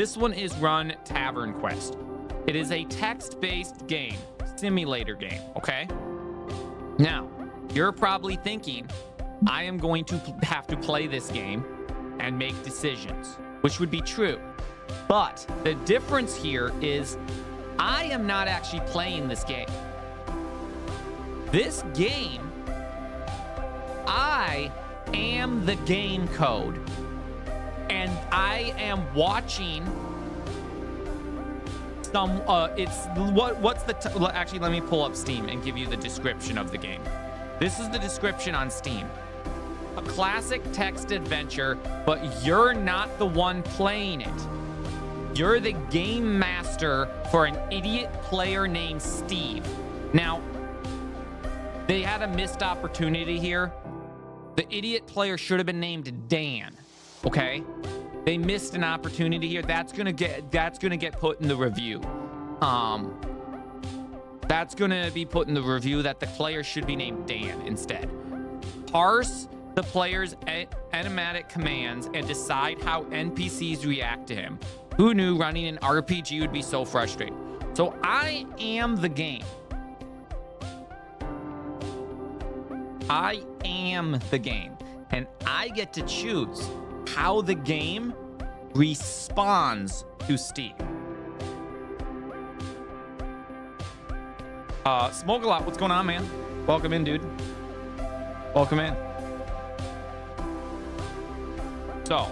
This one is Run Tavern Quest. It is a text-based game, simulator game, okay? Now, you're probably thinking, I am going to have to play this game and make decisions, which would be true. But the difference here is I am not actually playing this game. This game, I am the game code. And I am watching some, actually, let me pull up Steam and give you the description of the game. This is the description on Steam. A classic text adventure, but you're not the one playing it. You're the game master for an idiot player named Steve. Now, they had a missed opportunity here. The idiot player should have been named Dan, okay? They missed an opportunity here. That's gonna get put in the review. That's gonna be put in the review that the player should be named Dan instead. Parse the player's enigmatic commands and decide how NPCs react to him. Who knew running an RPG would be so frustrating? So I am the game. I am the game, and I get to choose how the game responds to Steve. Smoke a lot. What's going on, man? Welcome in, dude. Welcome in. So,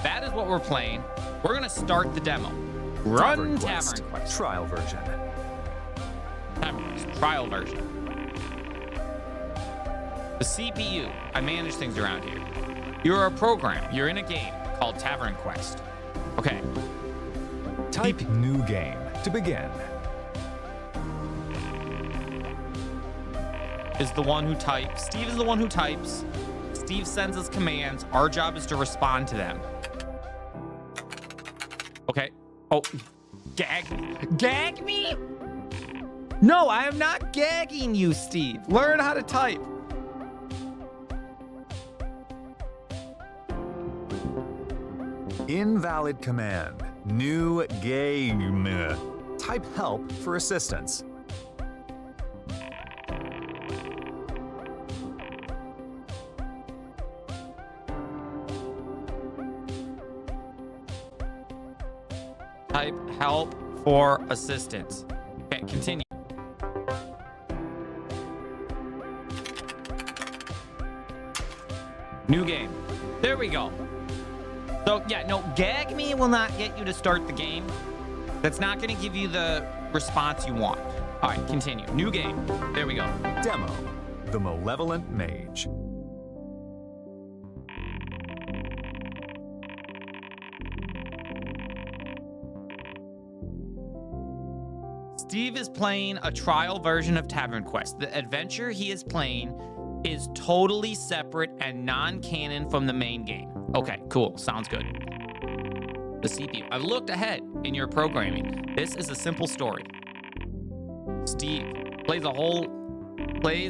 that is what we're playing. We're gonna start the demo. Run Tavern Quest. Trial version. Trial version. The CPU. I manage things around here. You're a program. You're in a game called Tavern Quest. Okay. Type new game to begin. Is the one who types. Steve is the one who types. Steve sends us commands. Our job is to respond to them. Okay. Oh, gag me. Gag me? No, I am not gagging you, Steve. Learn how to type. Invalid command. New game. Type help for assistance. Type help for assistance. Okay, continue. New game. There we go. So, yeah, no, gag me will not get you to start the game. That's not going to give you the response you want. All right, continue. New game. There we go. Demo. The Malevolent Mage. Steve is playing a trial version of Tavern Quest. The adventure he is playing is totally separate and non-canon from the main game. Okay, cool. Sounds good. The CPU. I've looked ahead in your programming. This is a simple story. Steve plays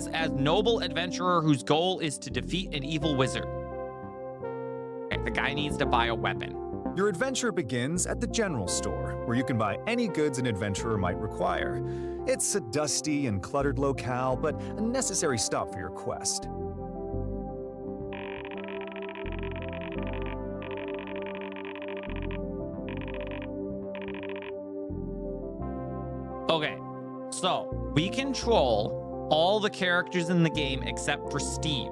as noble adventurer whose goal is to defeat an evil wizard. Okay, the guy needs to buy a weapon. Your adventure begins at the general store, where you can buy any goods an adventurer might require. It's a dusty and cluttered locale, but a necessary stop for your quest. Okay, so we control all the characters in the game except for Steve.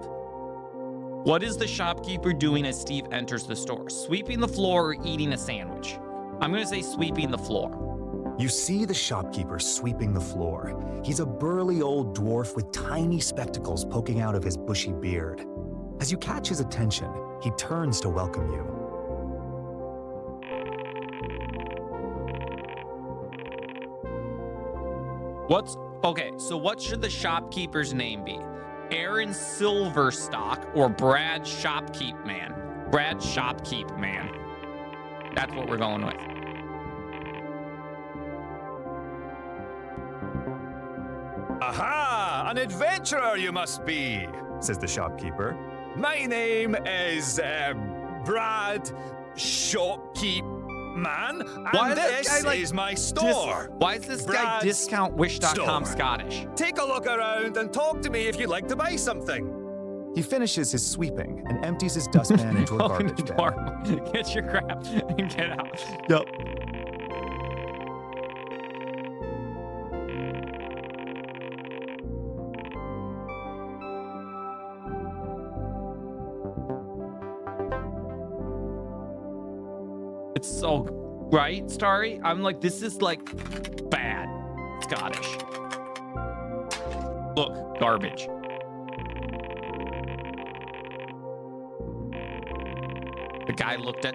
What is the shopkeeper doing as Steve enters the store? Sweeping the floor or eating a sandwich? I'm gonna say sweeping the floor. You see the shopkeeper sweeping the floor. He's a burly old dwarf with tiny spectacles poking out of his bushy beard. As you catch his attention, he turns to welcome you. Okay, so what should the shopkeeper's name be? Aaron Silverstock or Brad Shopkeep Man? Brad Shopkeep Man. That's what we're going with. Aha! An adventurer you must be, says the shopkeeper. My name is Brad Shopkeep man. Why And is this this guy, like, is my store. Why is this guy Brad's discountwish.com store. Scottish? Take a look around and talk to me if you'd like to buy something. He finishes his sweeping and empties his dustpan into a Welcome garbage to bin. Dortmund. Get your crap and get out. Yep. It's so right, Starry. I'm like, this is like bad Scottish. Look, garbage.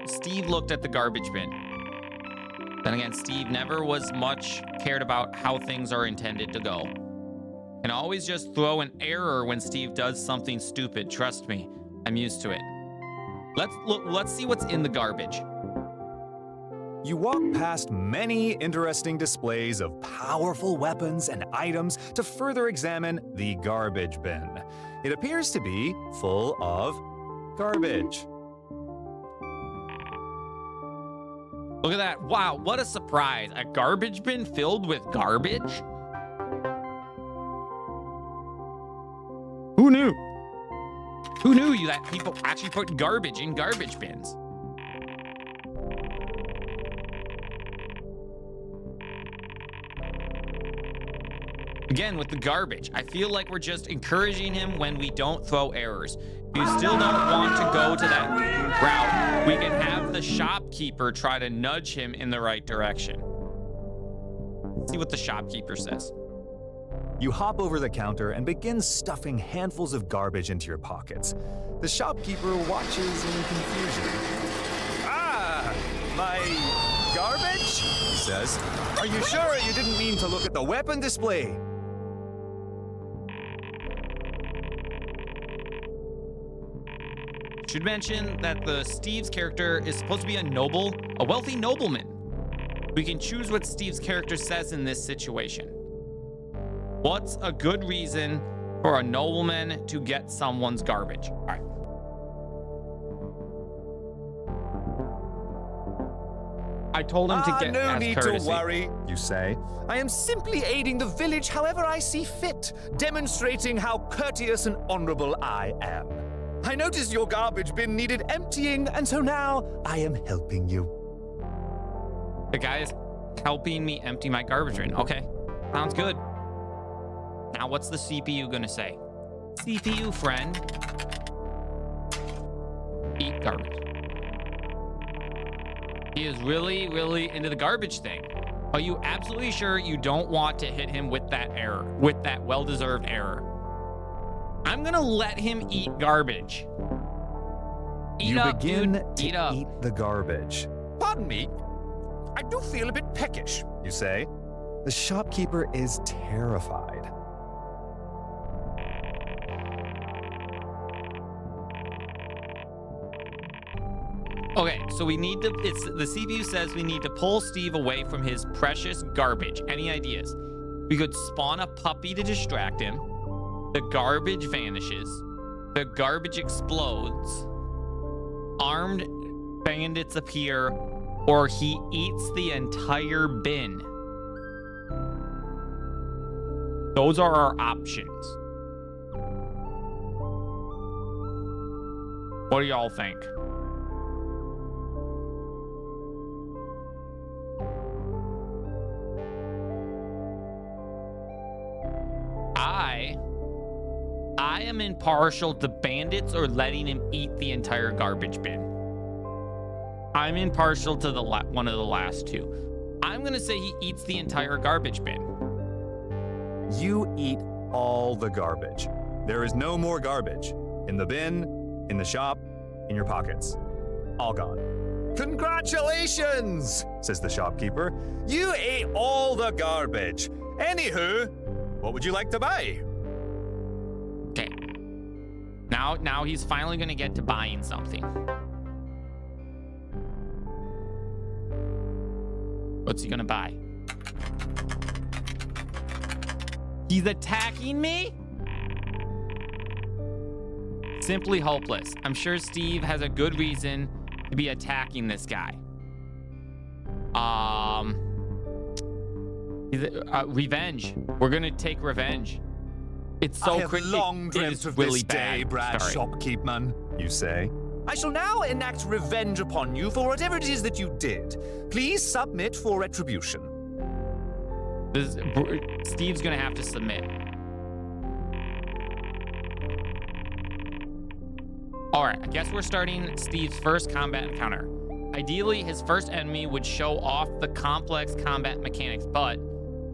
Steve looked at the garbage bin. Then again, Steve never was much cared about how things are intended to go. And always just throw an error when Steve does something stupid. Trust me, I'm used to it. Let's see what's in the garbage. You walk past many interesting displays of powerful weapons and items to further examine the garbage bin. It appears to be full of garbage. Look at that. Wow, what a surprise. A garbage bin filled with garbage? Who knew? Who knew that people actually put garbage in garbage bins? Again, with the garbage, I feel like we're just encouraging him when we don't throw errors. If you still don't want to go to that route, we can have the shopkeeper try to nudge him in the right direction. Let's see what the shopkeeper says. You hop over the counter and begin stuffing handfuls of garbage into your pockets. The shopkeeper watches in confusion. Ah, my garbage? He says, Are you sure you didn't mean to look at the weapon display? Should mention that the Steve's character is supposed to be a wealthy nobleman. We can choose what Steve's character says in this situation. What's a good reason for a nobleman to get someone's garbage? All right. I told him to get no as need courtesy. to worry. you say, I am simply aiding the village however I see fit, demonstrating how courteous and honorable I am. I noticed your garbage bin needed emptying, and so now I am helping you. The guy is helping me empty my garbage bin. Okay, sounds good. Now what's the CPU gonna say? CPU friend, eat garbage. He is really, really into the garbage thing. Are you absolutely sure you don't want to hit him with that error, with that well-deserved error? I'm gonna let him eat garbage. Eat you up, begin dude. to Eat up. eat the garbage. Pardon me, I do feel a bit peckish. You say, the shopkeeper is terrified. Okay, so we need to, the CPU says we need to pull Steve away from his precious garbage. Any ideas? We could spawn a puppy to distract him. The garbage vanishes. The garbage explodes. Armed bandits appear, or he eats the entire bin. Those are our options. What do y'all think? I am impartial to bandits or letting him eat the entire garbage bin. I'm impartial to the one of the last two. I'm gonna say he eats the entire garbage bin. You eat all the garbage. There is no more garbage. In the bin, in the shop, in your pockets. All gone. Congratulations, Says the shopkeeper. you ate all the garbage. Anywho, what would you like to buy? Okay. Now he's finally gonna get to buying something. What's he gonna buy? He's attacking me? Simply hopeless. I'm sure Steve has a good reason to be attacking this guy. Revenge. We're gonna take revenge. It's so I have crazy. long It dreamt is of really this day, bad. Brad Sorry. Shopkeepman, you say. I shall now enact revenge upon you for whatever it is that you did. Please submit for retribution. Steve's gonna have to submit. All right, I guess we're starting Steve's first combat encounter. Ideally, his first enemy would show off the complex combat mechanics, but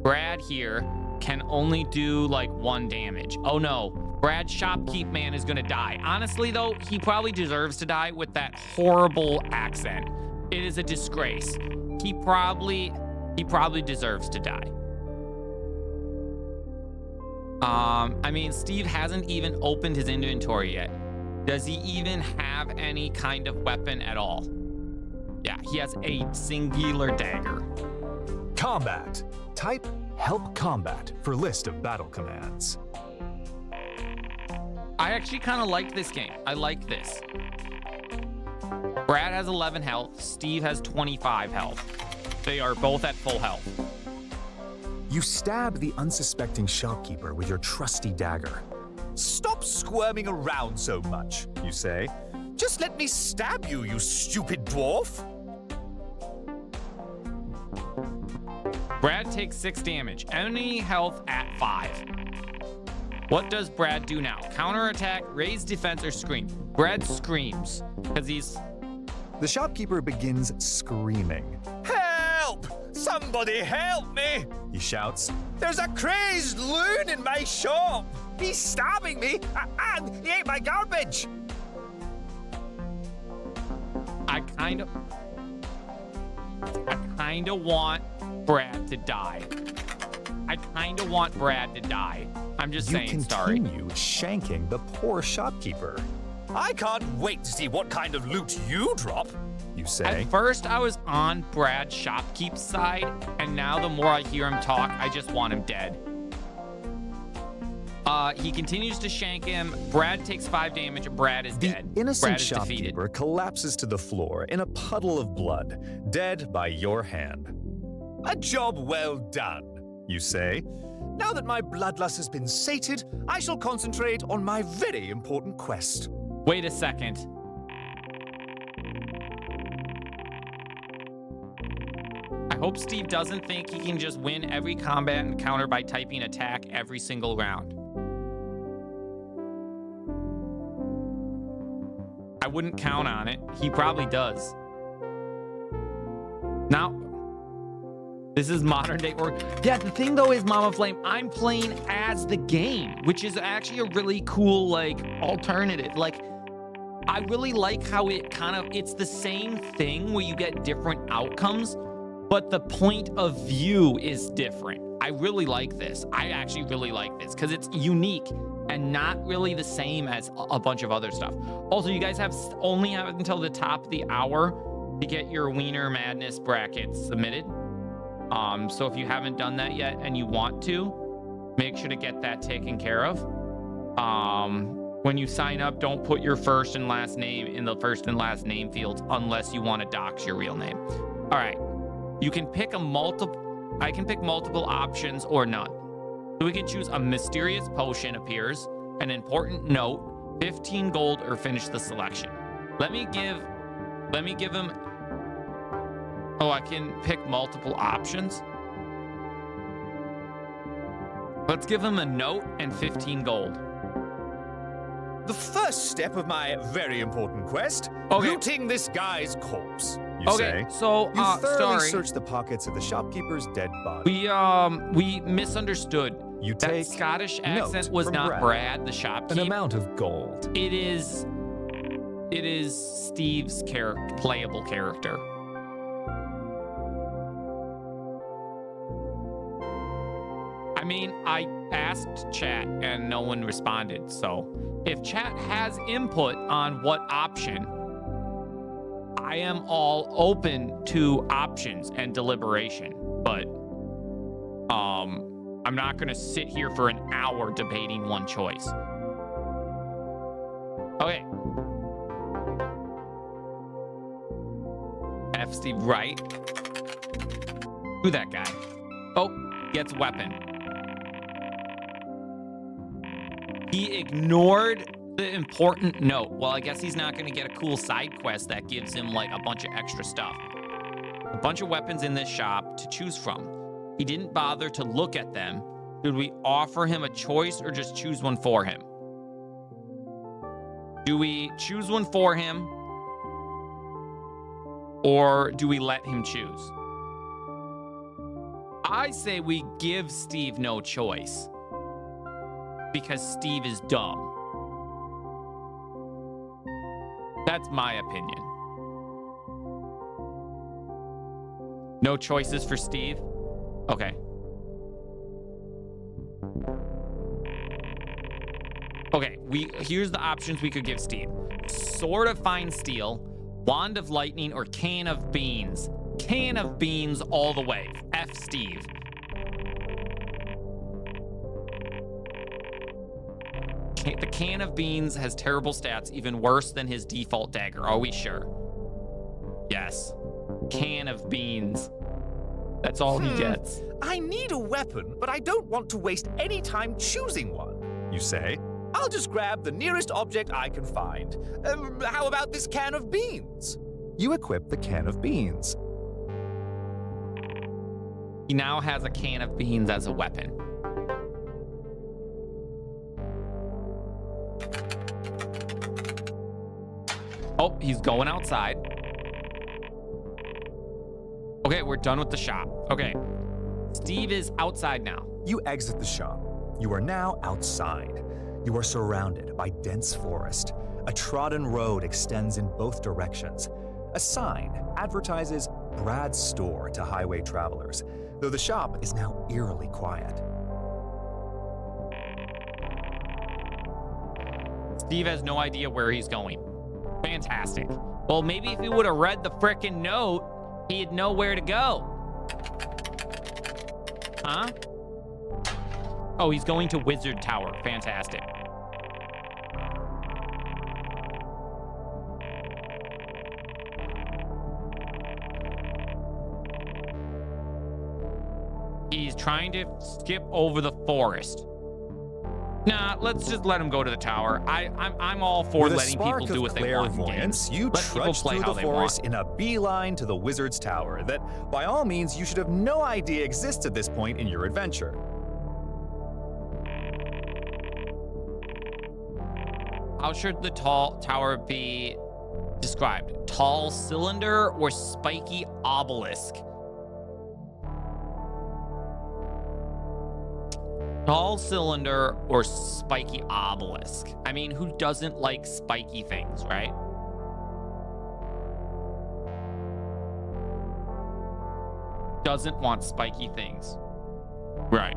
Brad here can only do like 1 damage. Oh no, Brad Shopkeep Man is gonna die. Honestly though, he probably deserves to die with that horrible accent. It is a disgrace. He probably deserves to die. I mean, Steve hasn't even opened his inventory yet. Does he even have any kind of weapon at all? Yeah, he has a singular dagger. Combat. Type Help Combat for list of battle commands. I actually kind of like this game. I like this. Brad has 11 health. Steve has 25 health. They are both at full health. You stab the unsuspecting shopkeeper with your trusty dagger. Stop squirming around so much, you say. Just let me stab you, you stupid dwarf. Brad takes 6 damage. Enemy health at 5. What does Brad do now? Counterattack, raise defense, or scream? Brad screams because he's... The shopkeeper begins screaming. Help! Somebody help me! He shouts, There's a crazed loon in my shop! He's stabbing me, and he ate my garbage! I kind of want Brad to die. I kind of want Brad to die. I'm just You saying, sorry. continue shanking the poor shopkeeper. I can't wait to see what kind of loot you drop. You say, At first, I was on Brad Shopkeep's side, and now the more I hear him talk, I just want him dead. He continues to shank him. Brad takes 5 damage, and Brad is the dead. innocent Brad is defeated. shopkeeper collapses to the floor in a puddle of blood, dead by your hand. A job well done, You say, Now that my bloodlust has been sated, I shall concentrate on my very important quest. Wait a second. I hope Steve doesn't think he can just win every combat encounter by typing attack every single round. I wouldn't count on it. He probably does. Now, this is modern day or yeah, the thing though is Mama Flame, I'm playing as the game, which is actually a really cool like alternative. Like I really like how it it's the same thing where you get different outcomes, but the point of view is different. I really like this. I actually really like this because it's unique and not really the same as a bunch of other stuff. Also, you guys only have until the top of the hour to get your Wiener Madness brackets submitted. So if you haven't done that yet and you want to, make sure to get that taken care of. When you sign up, don't put your first and last name in the first and last name fields unless you want to dox your real name. All right. You can pick I can pick multiple options or none. So we can choose a mysterious potion appears, an important note, 15 gold, or finish the selection. Let me give him. Oh, I can pick multiple options. Let's give him a note and 15 gold. The first step of my very important quest, Okay. looting this guy's corpse. you Okay, say. so You thoroughly sorry, search the pockets of the shopkeeper's dead body. we misunderstood. You That take Scottish note accent was from not Brad, the an shopkeep. amount of gold. It is Steve's playable character. I mean, I asked chat and no one responded. So if chat has input on what option, I am all open to options and deliberation. But I'm not going to sit here for an hour debating one choice. Okay. F Steve, right? Who that guy? Oh, gets weapon. He ignored the important note. Well, I guess he's not going to get a cool side quest that gives him like a bunch of extra stuff. A bunch of weapons in this shop to choose from. He didn't bother to look at them. Should we offer him a choice or just choose one for him? Do we choose one for him or do we let him choose? I say we give Steve no choice because Steve is dumb. That's my opinion. No choices for Steve? Okay. Okay, here's the options we could give Steve. Sword of Fine Steel, Wand of Lightning, or Can of Beans. Can of Beans all the way. F Steve. The Can of Beans has terrible stats, even worse than his default dagger. Are we sure? Yes. Can of Beans. That's all he gets. I need a weapon, but I don't want to waste any time choosing one. You say? I'll just grab the nearest object I can find. How about this can of beans? You equip the can of beans. He now has a can of beans as a weapon. Oh, he's going outside. Okay, we're done with the shop. Okay, Steve is outside now. You exit the shop. You are now outside. You are surrounded by dense forest. A trodden road extends in both directions. A sign advertises Brad's store to highway travelers, though the shop is now eerily quiet. Steve has no idea where he's going. Fantastic. Well, maybe if he would have read the frickin' note, he'd know where to go. Huh? Oh, he's going to Wizard Tower. Fantastic. He's trying to skip over the forest. Nah, let's just let him go to the tower. I'm all for letting people do what they want in games. You Let people trudge play through how the they want. forest in a beeline to the wizard's tower that, by all means, you should have no idea exists at this point in your adventure. How should the tall tower be described? Tall cylinder or spiky obelisk? Tall cylinder or spiky obelisk? I mean, who doesn't like spiky things, right? Doesn't want spiky things. Right.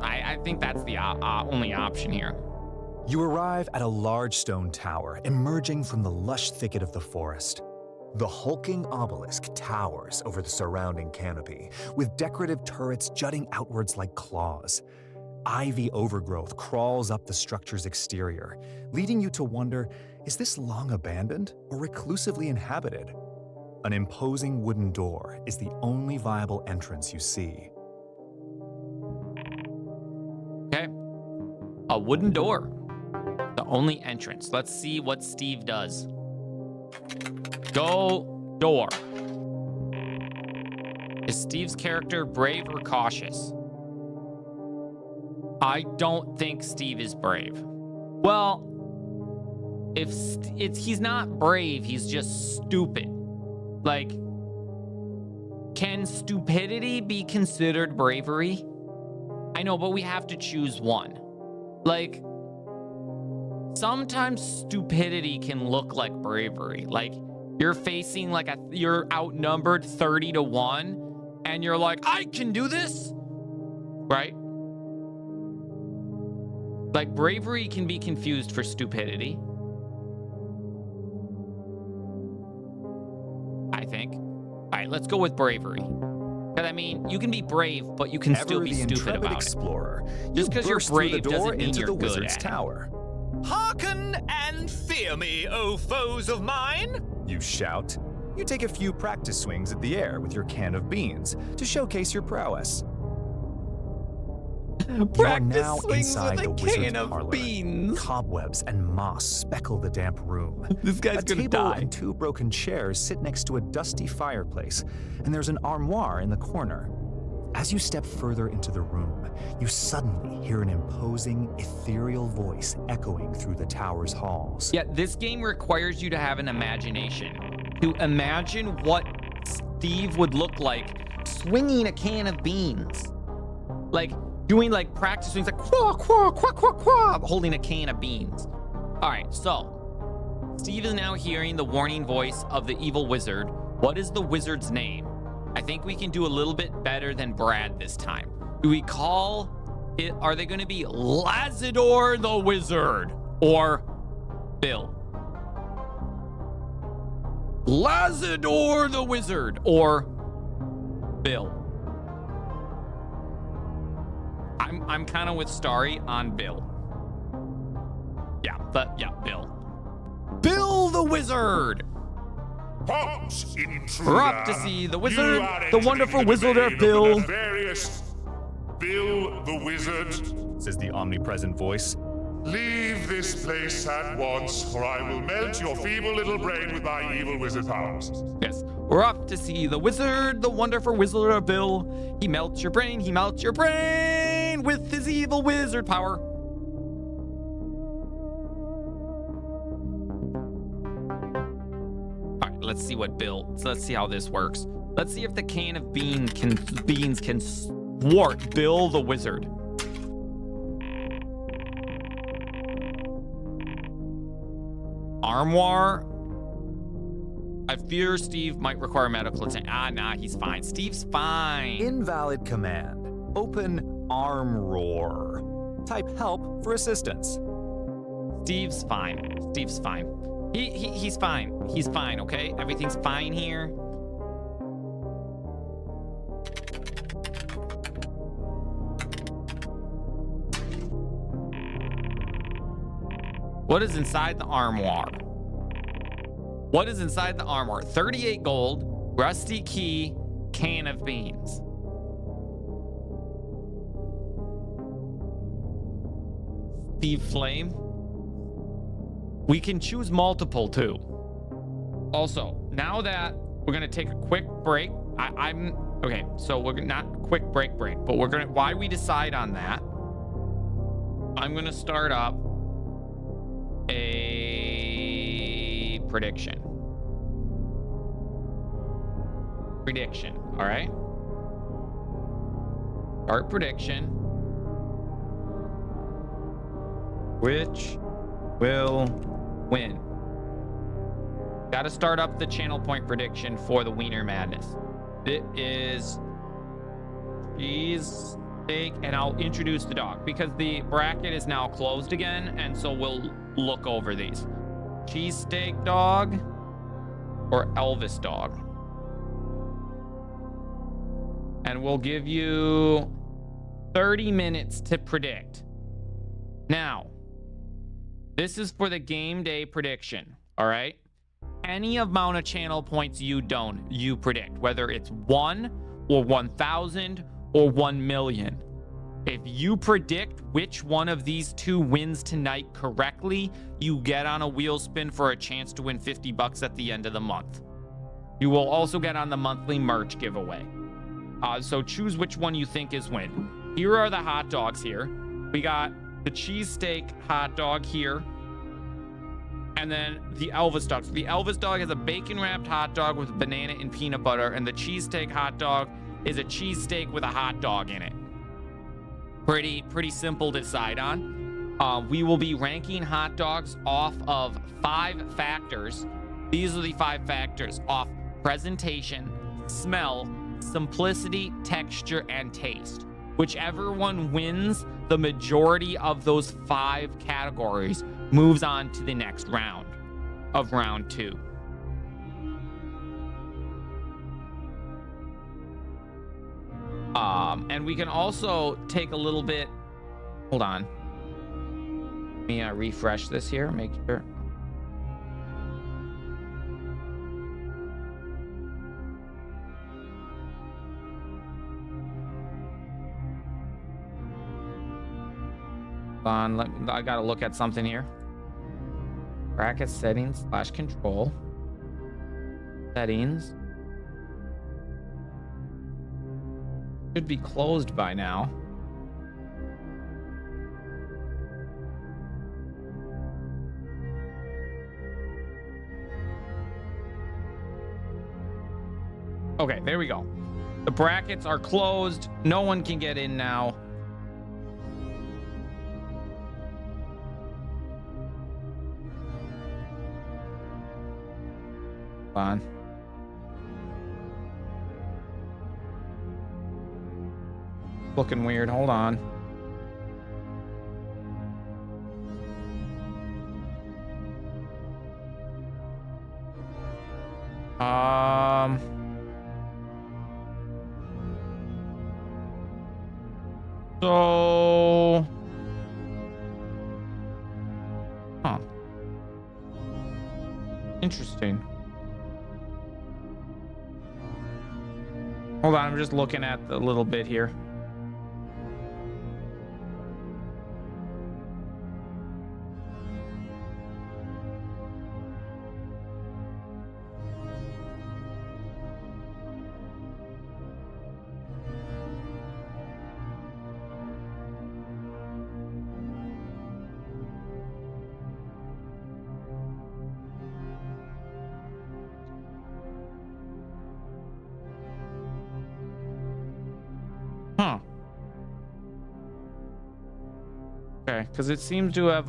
I think that's the only option here. You arrive at a large stone tower emerging from the lush thicket of the forest. The hulking obelisk towers over the surrounding canopy, with decorative turrets jutting outwards like claws. Ivy overgrowth crawls up the structure's exterior, leading you to wonder, is this long abandoned or reclusively inhabited? An imposing wooden door is the only viable entrance you see. Okay. A wooden door. The only entrance. Let's see what Steve does. Go door. Is Steve's character brave or cautious? I don't think Steve is brave. Well, if he's not brave, he's just stupid. Like, can stupidity be considered bravery? I know, but we have to choose one. Like, sometimes stupidity can look like bravery. Like, you're facing you're outnumbered 30-1 and you're like, I can do this, right? Like, bravery can be confused for stupidity, I think. All right, let's go with bravery. Because, I mean, you can be brave, but you can still be stupid about explorer, it. Just because you're brave doesn't mean you're good at it. Tower. Hearken and fear me, O foes of mine! You shout. you take a few practice swings at the air with your can of beans to showcase your prowess. You are now inside the wizard's parlor. Cobwebs and moss speckle the damp room. This guy's a gonna table die. and 2 broken chairs sit next to a dusty fireplace, and there's an armoire in the corner. As you step further into the room, you suddenly hear an imposing, ethereal voice echoing through the tower's halls. Yeah, this game requires you to have an imagination. To imagine what Steve would look like swinging a can of beans. Like, doing like practice swings, like quaw, quaw, quaw, quaw, quaw, holding a can of beans. All right, so Steve is now hearing the warning voice of the evil wizard. What is the wizard's name? I think we can do a little bit better than Brad this time. Do we call it, are they going to be Lazador the Wizard or Bill? Lazador the Wizard or Bill? I'm kind of with Starry on Bill. Yeah, but yeah, Bill. Bill the Wizard! Pops, intruder. We're up to see the wizard, You are the entering wonderful the wizard, domain of Bill. the nefarious Bill the Wizard. Says the omnipresent voice. Leave this place at once, or I will melt your feeble little brain with my evil wizard powers. Yes, we're off to see the wizard, the wonderful wizard Bill. He melts your brain with his evil wizard power. All right, let's see what Bill, so let's see how this works. Let's see if the can of beans can thwart Bill the wizard. Armoire. I fear Steve might require medical attention. Nah, he's fine. Steve's fine. Invalid command. Open arm roar. Type help for assistance. Steve's fine. Steve's fine. He's fine. He's fine, okay? Everything's fine here. What is inside the armoire? What is inside the armoire? 38 gold, rusty key, can of beans. Steve Flame. We can choose multiple too. Also, now that we're gonna take a quick break, okay. So we're not quick break, but we're gonna. Why we decide on that? I'm gonna start up a prediction. All right. Start prediction. Which will win? Got to start up the channel point prediction for the Wiener Madness. It is cheese, steak, and I'll introduce the dog because the bracket is now closed again, and so we'll look over these. Cheesesteak dog or Elvis dog? And we'll give you 30 minutes to predict. Now, this is for the game day prediction, all right? Any amount of channel points you predict, whether it's 1 or 1,000 or 1 million. If you predict which one of these two wins tonight correctly, you get on a wheel spin for a chance to win $50 at the end of the month. You will also get on the monthly merch giveaway. So choose which one you think is win. Here are the hot dogs here. We got the cheesesteak hot dog here. And then the Elvis dog. So the Elvis dog is a bacon wrapped hot dog with banana and peanut butter. And the cheesesteak hot dog is a cheesesteak with a hot dog in it. Pretty simple to decide on. We will be ranking hot dogs off of 5 factors. These are the 5 factors: off presentation, smell, simplicity, texture, and taste. Whichever one wins the majority of those 5 categories moves on to the next round of round 2. And we can also take a little bit, hold on. Let me refresh this here, make sure. Hold on, I gotta look at something here. Bracket settings / control. Settings. Should be closed by now. Okay, there we go. The brackets are closed. No one can get in now. Fine. Looking weird. Hold on. So, huh. Interesting. Hold on, I'm just looking at the little bit here. Huh. Okay, because it seems to have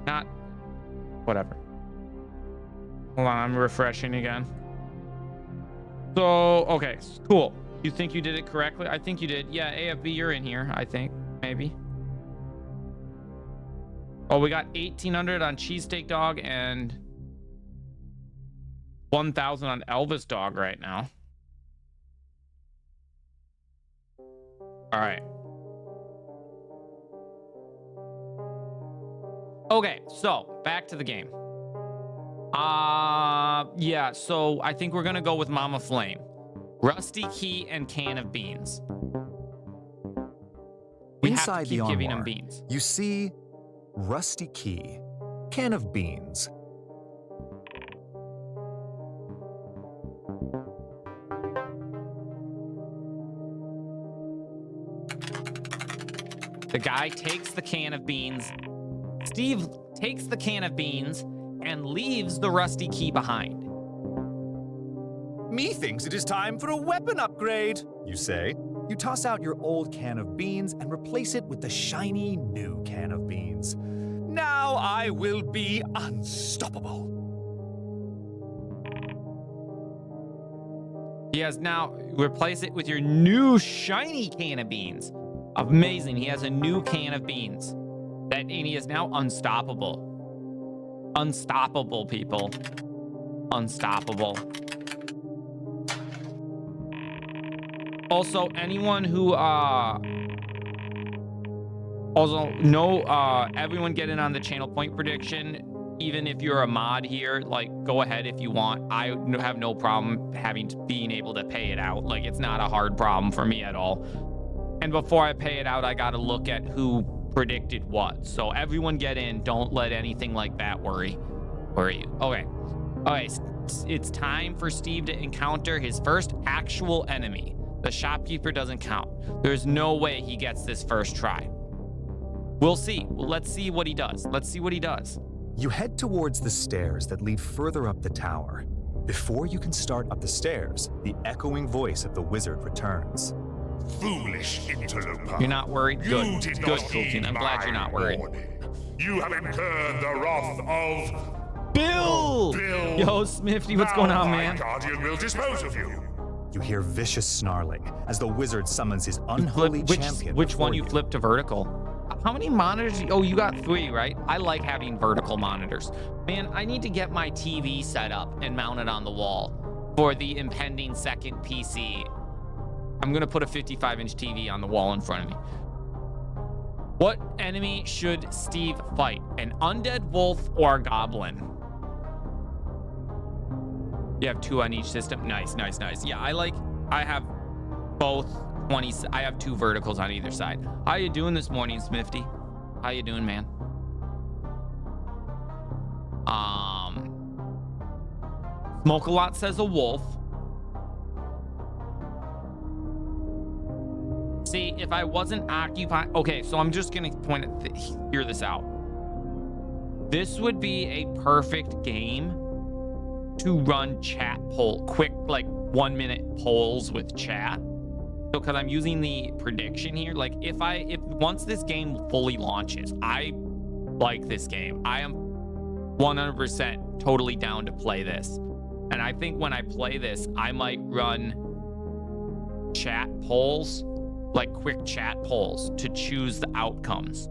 not whatever. Hold on, I'm refreshing again. So, okay, cool. You think you did it correctly? I think you did. Yeah, AFB, you're in here, I think. Maybe. Oh, we got 1,800 on Cheesesteak Dog and 1,000 on Elvis Dog right now. All right. Okay, so back to the game. Yeah, so I think we're gonna go with Mama Flame. Rusty Key and Can of Beans. We Inside have to keep the giving armoire, them beans. you see Rusty Key, Can of Beans. The guy takes the can of beans. Steve takes the can of beans and leaves the rusty key behind. Methinks it is time for a weapon upgrade. You say. You toss out your old can of beans and replace it with the shiny new can of beans. Now I will be unstoppable. He has now replace it with your new shiny can of beans. Amazing. He has a new can of beans. And he is now unstoppable. Unstoppable, people. Unstoppable. Also, anyone who everyone get in on the channel point prediction. Even if you're a mod here, like, go ahead if you want. I have no problem being able to pay it out. Like, it's not a hard problem for me at all. And before I pay it out, I gotta look at who predicted what. So everyone get in. Don't let anything like that worry you. Okay. Okay. It's time for Steve to encounter his first actual enemy. The shopkeeper doesn't count. There's no way he gets this first try. We'll see. Let's see what he does. Let's see what he does. You head towards the stairs that lead further up the tower. Before you can start up the stairs, the echoing voice of the wizard returns. Foolish interloper. You're not worried? You Good. did Good, not Tolkien. heed I'm glad you're my not worried. warning. You have incurred the wrath of Bill! Bill. Yo, Smithy, what's going on, man? My guardian will dispose of you. You hear vicious snarling as the wizard summons his unholy champion. Which one before you flip to vertical? How many monitors? Oh, you got 3, right? I like having vertical monitors. Man, I need to get my TV set up and mount it on the wall for the impending second PC. I'm gonna put a 55-inch TV on the wall in front of me. What enemy should Steve fight? An undead wolf or a goblin? You have 2 on each system. Nice, nice, nice. Yeah, I have both 20. I have 2 verticals on either side. How you doing this morning, Smithy? How you doing, man? Smoke a lot says a wolf. See, if I wasn't occupied, okay, so I'm just gonna hear this out. This would be a perfect game to run chat poll, quick, like 1-minute polls with chat. So, because I'm using the prediction here, like if once this game fully launches, I like this game. I am 100% totally down to play this. And I think when I play this, I might run chat polls, like quick chat polls to choose the outcomes.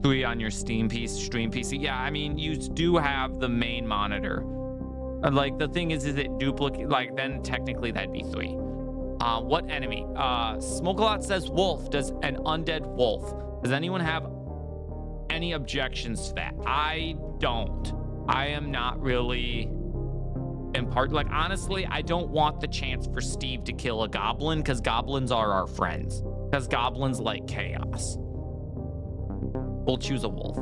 On your stream PC. Yeah, I mean, you do have the main monitor. Like, the thing is it duplicate, like, then technically that'd be 3. What enemy? Smoke-a-lot says wolf. Does an undead wolf. Does anyone have any objections to that? I don't. I am not really like, honestly, I don't want the chance for Steve to kill a goblin, because goblins are our friends. Because goblins like chaos. We'll choose a wolf.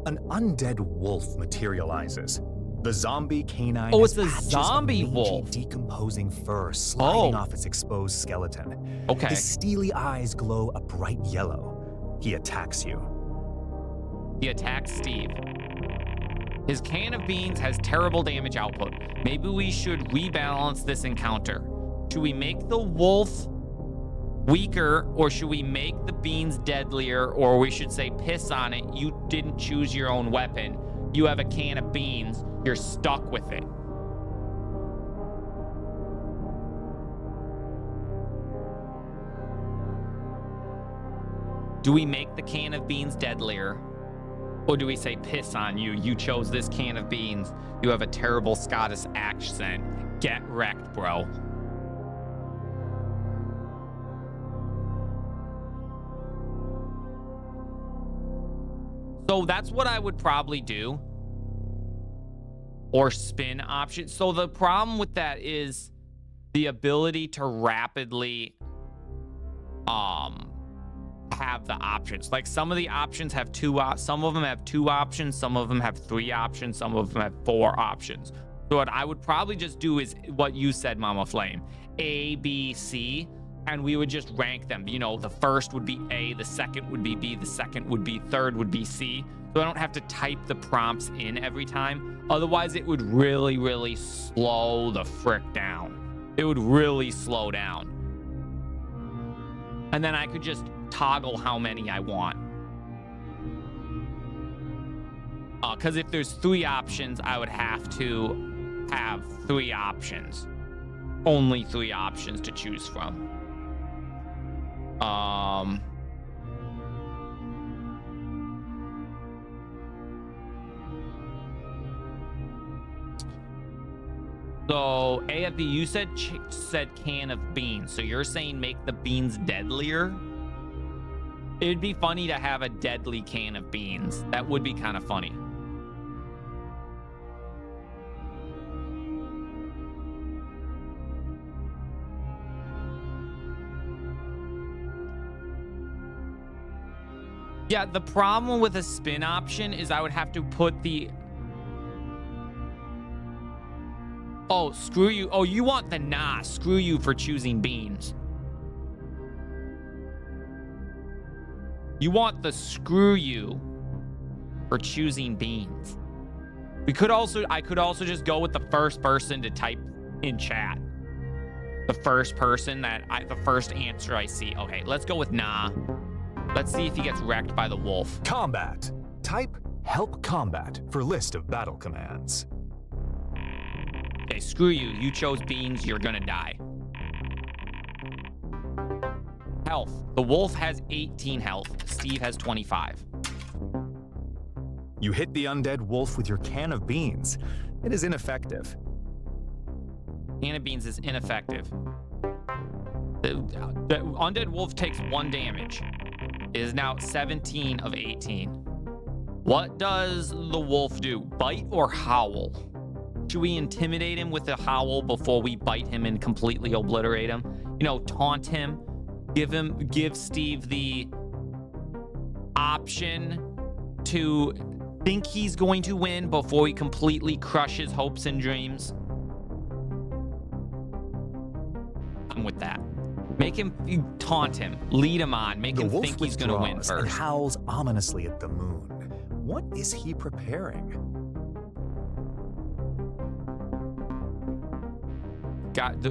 An undead wolf materializes. The zombie canine it's a has zombie patches of wolf. mangy, decomposing fur sliding off its exposed skeleton. Okay. His steely eyes glow a bright yellow. He attacks you. He attacks Steve. His can of beans has terrible damage output. Maybe we should rebalance this encounter. Should we make the wolf weaker, or should we make the beans deadlier, or we should say piss on it? You didn't choose your own weapon. You have a can of beans. You're stuck with it. Do we make the can of beans deadlier, or do we say piss on you? You chose this can of beans. You have a terrible Scottish accent. Get wrecked, bro. So that's what I would probably do. Or spin option. So the problem with that is the ability to rapidly have the options. Like, some of the options have some of them have 2 options, some of them have 3 options, some of them have 4 options. So what I would probably just do is what you said, Mama Flame. A, B, C. And we would just rank them. You know, the first would be A, the second would be B, the second would be, third would be C. So I don't have to type the prompts in every time. Otherwise, it would really, really slow the frick down. It would really slow down. And then I could just toggle how many I want. Because if there's 3 options, I would have to have 3 options. Only 3 options to choose from. So AFB, you said can of beans. So you're saying make the beans deadlier? It'd be funny to have a deadly can of beans. That would be kind of funny. Yeah, the problem with a spin option is I would have to put the... Oh, screw you. Oh, you want the nah. Screw you for choosing beans. You want the screw you for choosing beans. I could also just go with the first person to type in chat. The first person the first answer I see. Okay, let's go with nah. Let's see if he gets wrecked by the wolf. Combat. Type help combat for list of battle commands. Okay, screw you. You chose beans. You're gonna die. Health. The wolf has 18 health. Steve has 25. You hit the undead wolf with your can of beans. It is ineffective. Can of beans is ineffective. The undead wolf takes 1 damage. It is now 17 of 18. What does the wolf do? Bite or howl? Should we intimidate him with a howl before we bite him and completely obliterate him? You know, taunt him, give Steve the option to think he's going to win before we completely crush his hopes and dreams. I'm with that. Make him taunt him, lead him on, make him think he's going to win and first. howls ominously at the moon. What is he preparing?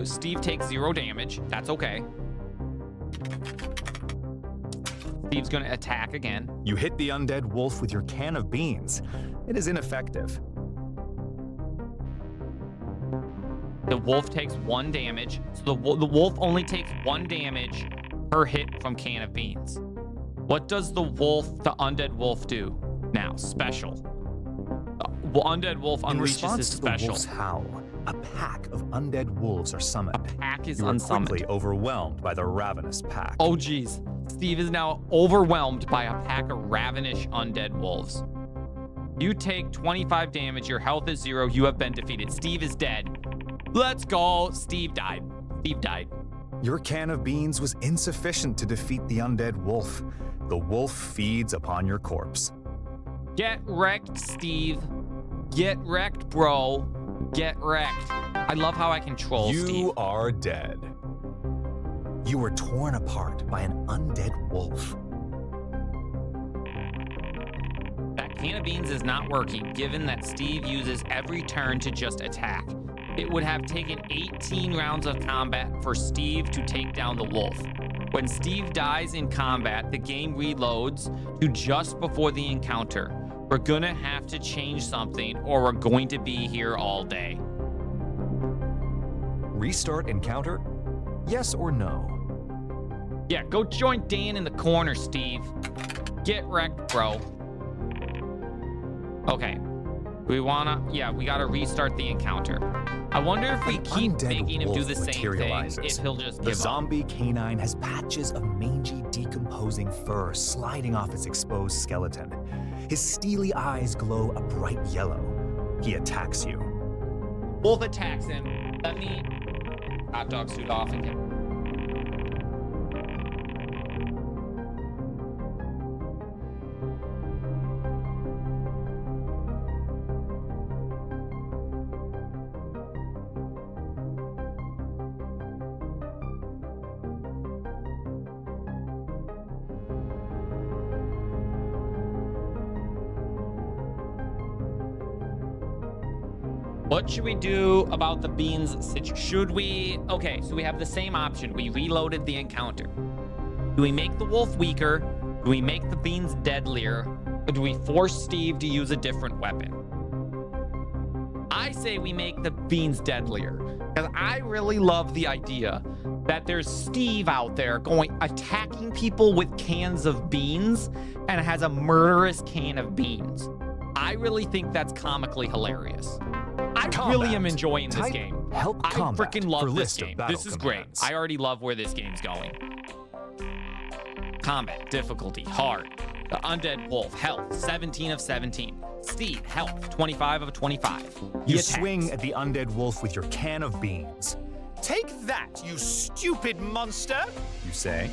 Steve takes 0 damage. That's okay. Steve's going to attack again. You hit the undead wolf with your can of beans. It is ineffective. The wolf takes 1 damage. So the wolf only takes 1 damage per hit from can of beans. What does the undead wolf do now? Special. The undead wolf In unleashes response his to the special. wolf's howl, a pack of undead wolves are summoned. Pack is You are unsummoned. quickly overwhelmed by the ravenous pack. Oh geez. Steve is now overwhelmed by a pack of ravenous undead wolves. You take 25 damage. Your health is 0. You have been defeated. Steve is dead. Let's go. Steve died. Steve died. Your can of beans was insufficient to defeat the undead wolf. The wolf feeds upon your corpse. Get wrecked, Steve. Get wrecked, bro. Get wrecked. I love how I control Steve. You are dead. You were torn apart by an undead wolf. That can of beans is not working, given that Steve uses every turn to just attack. It would have taken 18 rounds of combat for Steve to take down the wolf. When Steve dies in combat, the game reloads to just before the encounter. We're gonna have to change something or we're going to be here all day. Restart encounter? Yes or no? Yeah, go join Dan in the corner, Steve. Get wrecked, bro. Okay. We gotta restart the encounter. I wonder if we keep Undead making him do wolf the same thing, materializes. if he'll just The give up. zombie canine has patches of mangy, decomposing fur sliding off its exposed skeleton. His steely eyes glow a bright yellow. He attacks you. Wolf attacks him. Let me hot dog suit off and get. What should we do about the beans? Should we? Okay, so we have the same option. We reloaded the encounter. Do we make the wolf weaker? Do we make the beans deadlier? Or do we force Steve to use a different weapon? I say we make the beans deadlier, because I really love the idea that there's Steve out there attacking people with cans of beans and has a murderous can of beans. I really think that's comically hilarious. I really am enjoying this Type game. help I combat freaking for love this list of game. battle This is great. commands. I already love where this game's going. Combat, difficulty, hard. The undead wolf, health, 17 of 17. Steve, health, 25 of 25. You swing at the undead wolf with your can of beans. Take that, you stupid monster! You say,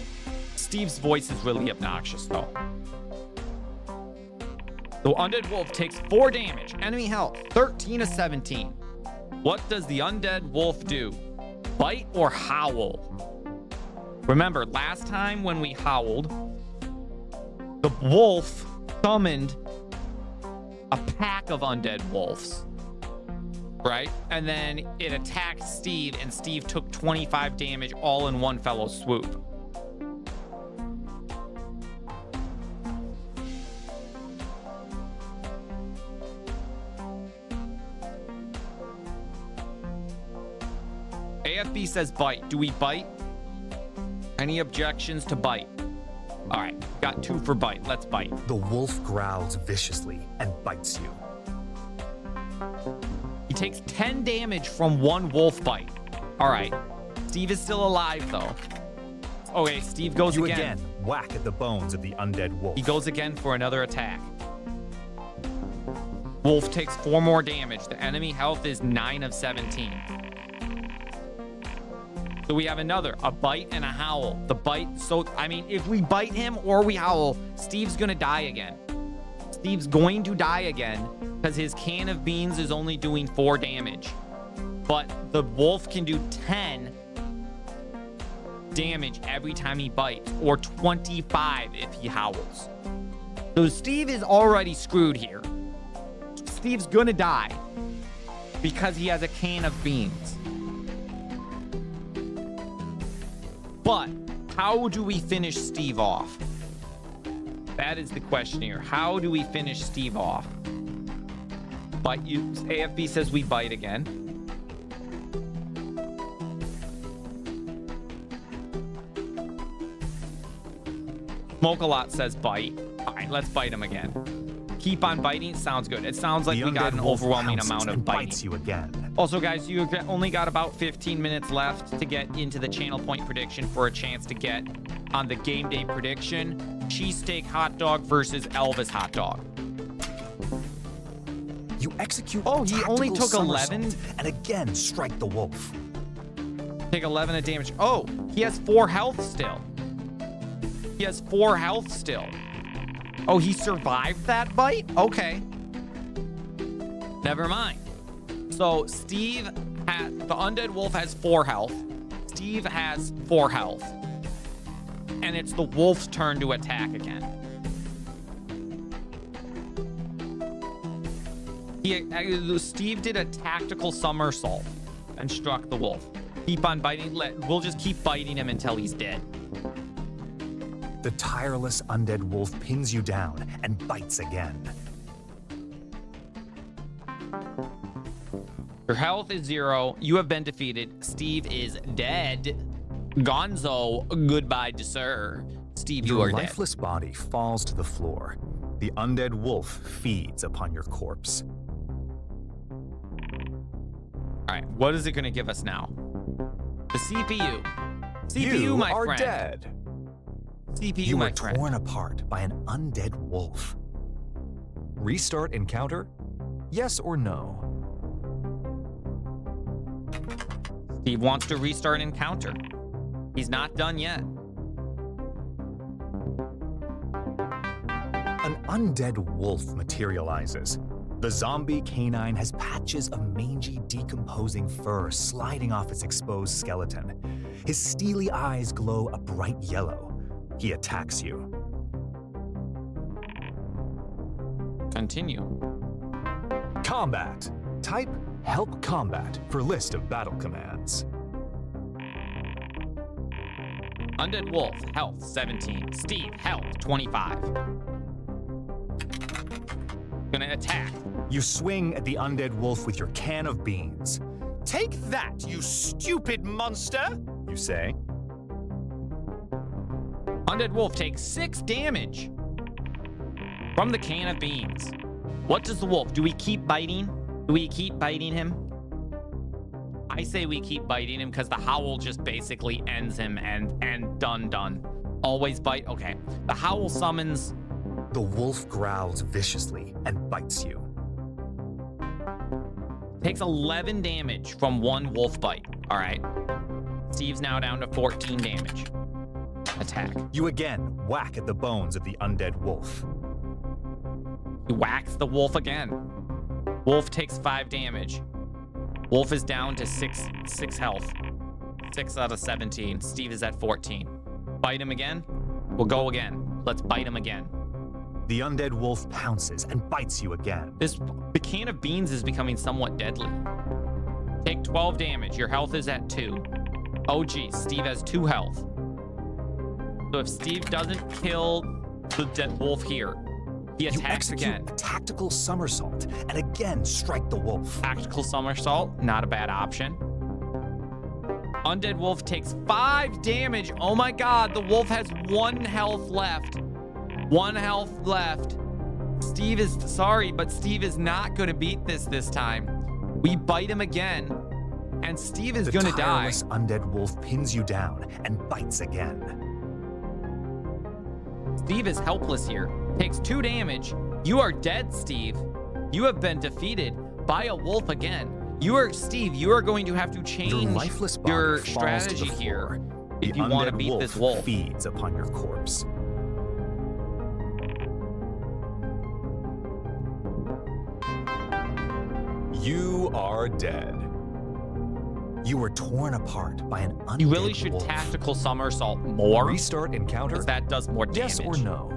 Steve's voice is really obnoxious, though. The undead wolf takes 4 damage. Enemy health, 13 of 17. What does the undead wolf do? Bite or howl? Remember, last time when we howled, the wolf summoned a pack of undead wolves, right? And then it attacked Steve, and Steve took 25 damage all in one fellow swoop. AFB says bite. Do we bite? Any objections to bite? All right, got 2 for bite. Let's bite. the wolf growls viciously and bites you. He takes 10 damage from 1 wolf bite. All right, Steve is still alive though. Okay, Steve goes You again. again whack at the bones of the undead wolf. He goes again for another attack. Wolf takes 4 more damage. The enemy health is 9 of 17. So we have a bite and a howl. The bite, so, I mean, if we bite him or we howl, Steve's gonna die again. Steve's going to die again because his can of beans is only doing 4 damage. But the wolf can do 10 damage every time he bites, or 25 if he howls. So Steve is already screwed here. Steve's gonna die because he has a can of beans. But how do we finish Steve off? That is the question here. How do we finish Steve off? Bite you. AFB says we bite again. Smoke-a-lot says bite. All right, let's bite him again. Keep on biting. Sounds good. It sounds like we got an overwhelming amount of biting. Bites you again. Also, guys, you only got about 15 minutes left to get into the channel point prediction for a chance to get on the game day prediction. Cheesesteak hot dog versus Elvis hot dog. You execute. Oh, he only took 11? And again, strike the wolf. Take 11 of damage. Oh, he has 4 health still. He has 4 health still. Oh, he survived that bite? Okay. Never mind. So Steve the undead wolf has 4 health. Steve has 4 health. And it's the wolf's turn to attack again. Steve did a tactical somersault and struck the wolf. Keep on biting. We'll just keep biting him until he's dead. The tireless undead wolf pins you down and bites again. Your health is 0. You have been defeated. Steve is dead. Gonzo, goodbye to sir. Steve, you are dead. Your lifeless body falls to the floor. The undead wolf feeds upon your corpse. All right, what is it going to give us now? The CPU. CPU, you my are friend. dead. CPU, You my were friend. torn apart by an undead wolf. Restart encounter? Yes or no? Steve wants to restart encounter. He's not done yet. An undead wolf materializes. The zombie canine has patches of mangy, decomposing fur sliding off its exposed skeleton. His steely eyes glow a bright yellow. He attacks you. Continue. Combat. Type Help Combat for list of battle commands. Undead wolf, health 17. Steve, health 25. Gonna attack. You swing at the undead wolf with your can of beans. Take that, you stupid monster! You say. Undead wolf takes 6 damage from the can of beans. What does the wolf? Do we keep biting? Do we keep biting him? I say we keep biting him because the howl just basically ends him and done. Always bite. Okay. The howl summons. The wolf growls viciously and bites you. Takes 11 damage from 1 wolf bite. All right. Steve's now down to 14 damage. Attack. You again whack at the bones of the undead wolf. He whacks the wolf again. Wolf takes 5 damage. Wolf is down to 6 health. 6 out of 17. Steve is at 14. Bite him again. We'll go again. Let's bite him again. The undead wolf pounces and bites you again. The can of beans is becoming somewhat deadly. Take 12 damage. Your health is at 2. Oh geez, Steve has 2 health. So if Steve doesn't kill the dead wolf here, he attacks again. A tactical somersault and again strike the wolf. Tactical somersault, not a bad option. Undead wolf takes 5 damage. Oh my god, the wolf has 1 health left. 1 health left. Steve is sorry, but Steve is not going to beat this time. We bite him again, and Steve is going to die. The tireless undead wolf pins you down and bites again. Steve is helpless here. Takes 2 damage. You are dead, Steve. You have been defeated by a wolf again. You are Steve. You are going to have to Your change lifeless body your falls to strategy the here floor. if The you want to undead beat this wolf. feeds upon your corpse. You are dead. You were torn apart by an undead You really should wolf. tactical somersault more. Restart encounter? Because that does more damage. Yes or no?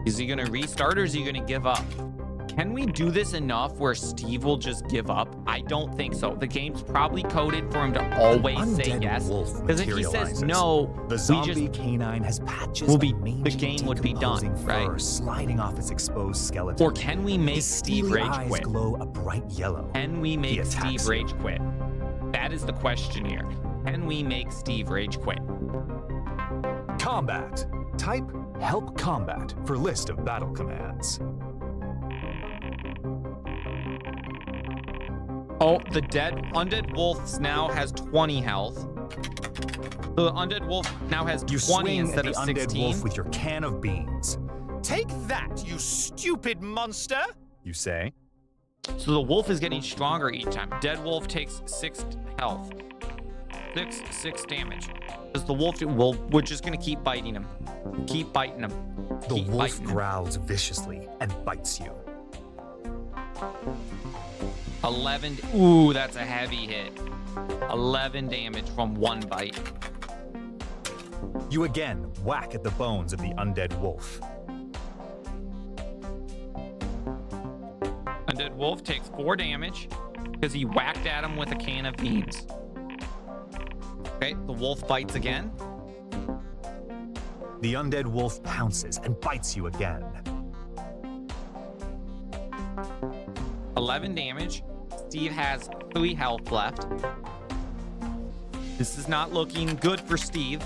Is he going to restart or is he going to give up? Can we do this enough where Steve will just give up? I don't think so. The game's probably coded for him to always say Undead yes. wolf Because if he says materializes. no, The we zombie just canine has patches will of be- mangy, the game would be done, decomposing right? fur sliding off its exposed skeleton. Or can we make His Steve steely rage eyes quit? glow a bright yellow. Can we make attacks Steve you. rage quit? That is the question here. Can we make Steve rage quit? Combat. Type Help Combat for list of battle commands. Oh, the undead wolf now has 20 health. So the undead wolf now has You 20 swing instead at of the undead 16. wolf with your can of beans. Take that, you stupid monster! You say, So the wolf is getting stronger each time. Dead wolf takes 6 health. 6 damage. Because the wolf, we're just gonna keep biting him. Keep biting him. the Keep wolf biting him. growls viciously and bites you. 11. Ooh, that's a heavy hit. 11 damage from one bite. You again whack at the bones of the undead wolf. Undead wolf takes 4 damage because he whacked at him with a can of beans. Okay, the wolf bites again. The undead wolf pounces and bites you again. 11 damage. Steve has 3 health left. This is not looking good for Steve.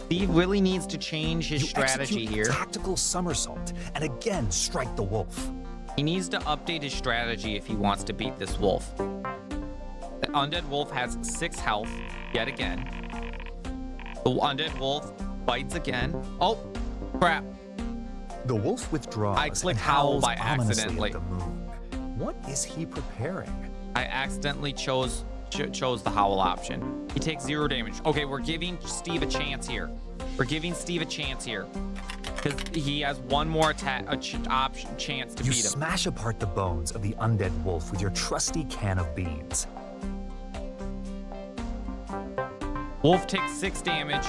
Steve really needs to change his You strategy execute here. a tactical somersault and again strike the wolf. He needs to update his strategy if he wants to beat this wolf. The undead wolf has 6 health yet again. The undead wolf bites again. Oh, crap. The wolf withdraws I clicked and howl howls by ominously accidentally. at the moon. What is he preparing? I accidentally chose the howl option. He takes 0 damage. Okay, we're giving Steve a chance here. We're giving Steve a chance here. Because he has one more chance to You beat him. smash apart the bones of the undead wolf with your trusty can of beans. Wolf takes 6 damage.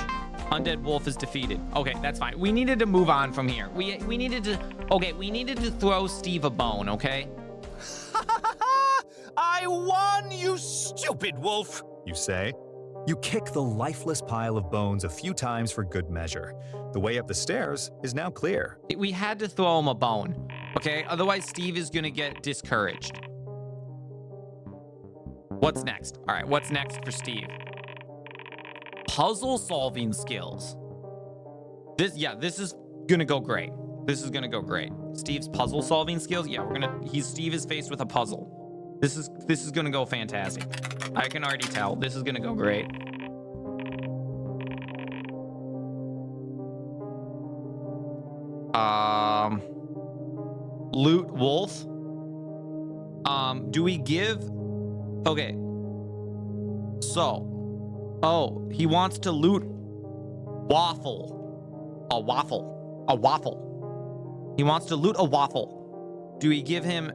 Undead wolf is defeated. Okay, that's fine. We needed to move on from here. We needed to throw Steve a bone, okay? I won, you stupid wolf! You say. You kick the lifeless pile of bones a few times for good measure. The way up the stairs is now clear. We had to throw him a bone, okay? Otherwise, Steve is gonna get discouraged. What's next? All right, what's next for Steve? Puzzle solving skills. This is gonna go great. This is gonna go great. Steve's puzzle solving skills. Yeah, Steve is faced with a puzzle. This is gonna go fantastic. I can already tell. This is gonna go great. Loot wolf. Do we give? Okay. So, he wants to loot waffle. A waffle. He wants to loot a waffle. Do we give him?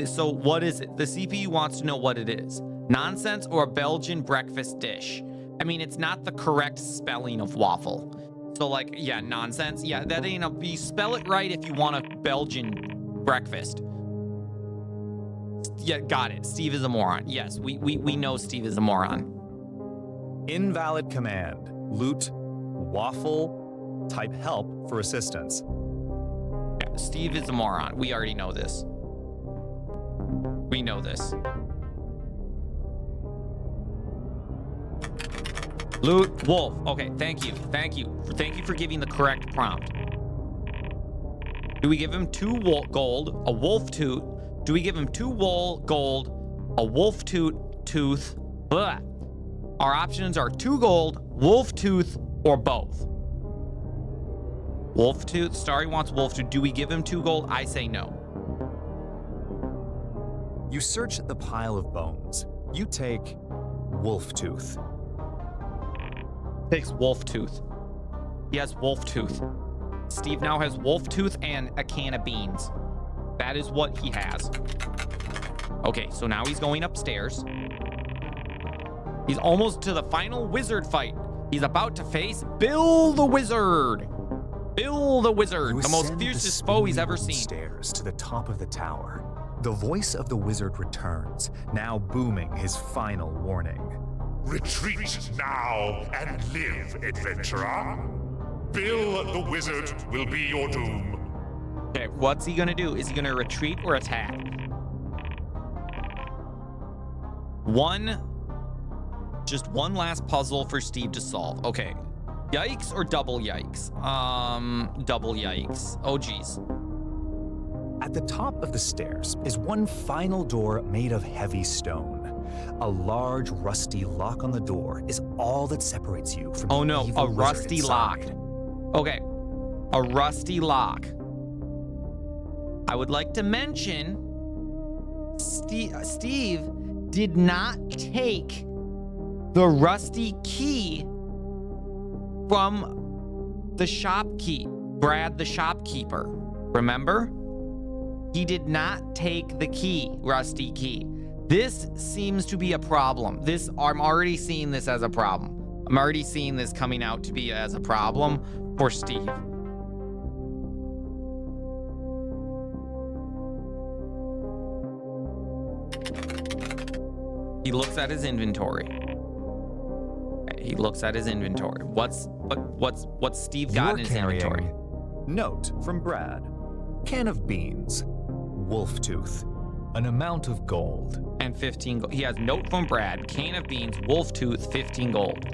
So what is it? The CPU wants to know what it is. Nonsense or a Belgian breakfast dish? I mean, it's not the correct spelling of waffle. So like, yeah, nonsense. Yeah, that ain't you spell it right if you want a Belgian breakfast. Yeah, got it. Steve is a moron. Yes, we know Steve is a moron. Invalid command. Loot, waffle, type help for assistance. Yeah, Steve is a moron. We already know this. We know this. Loot wolf. Okay, thank you. Thank you for giving the correct prompt. Do we give him 2 gold, a wolf tooth? Do we give him 2 gold, a wolf tooth? Blah. Our options are 2 gold, wolf tooth, or both. Wolf tooth. Starry wants wolf tooth. Do we give him 2 gold? I say no. You search the pile of bones. You take wolf tooth. Takes wolf tooth. He has wolf tooth. Steve now has wolf tooth and a can of beans. That is what he has. Okay, so now he's going upstairs. He's almost to the final wizard fight. He's about to face Bill the Wizard. Bill the Wizard, the most fiercest foe he's ever seen. Stairs to the top of the tower. The voice of the wizard returns, now booming his final warning. Retreat now and live, adventurer. Bill the Wizard will be your doom. Okay, what's he gonna do? Is he gonna retreat or attack? Just one last puzzle for Steve to solve. Okay, yikes or double yikes? Double yikes. Oh geez. At the top of the stairs is one final door made of heavy stone. A large rusty lock on the door is all that separates you from Oh the no, evil a rusty wizard lock. inside. Okay, a rusty lock. I would like to mention Steve did not take the rusty key from the shopkeep, Brad the shopkeeper. Remember? He did not take the key, rusty key. This seems to be a problem. I'm already seeing this as a problem. I'm already seeing this coming out to be as a problem for Steve. He looks at his inventory. He looks at his inventory. What's Steve got in his inventory? Note from Brad. Can of beans. Wolf tooth. An amount of gold. And 15 gold. He has note from Brad, can of beans, wolf tooth, 15 gold.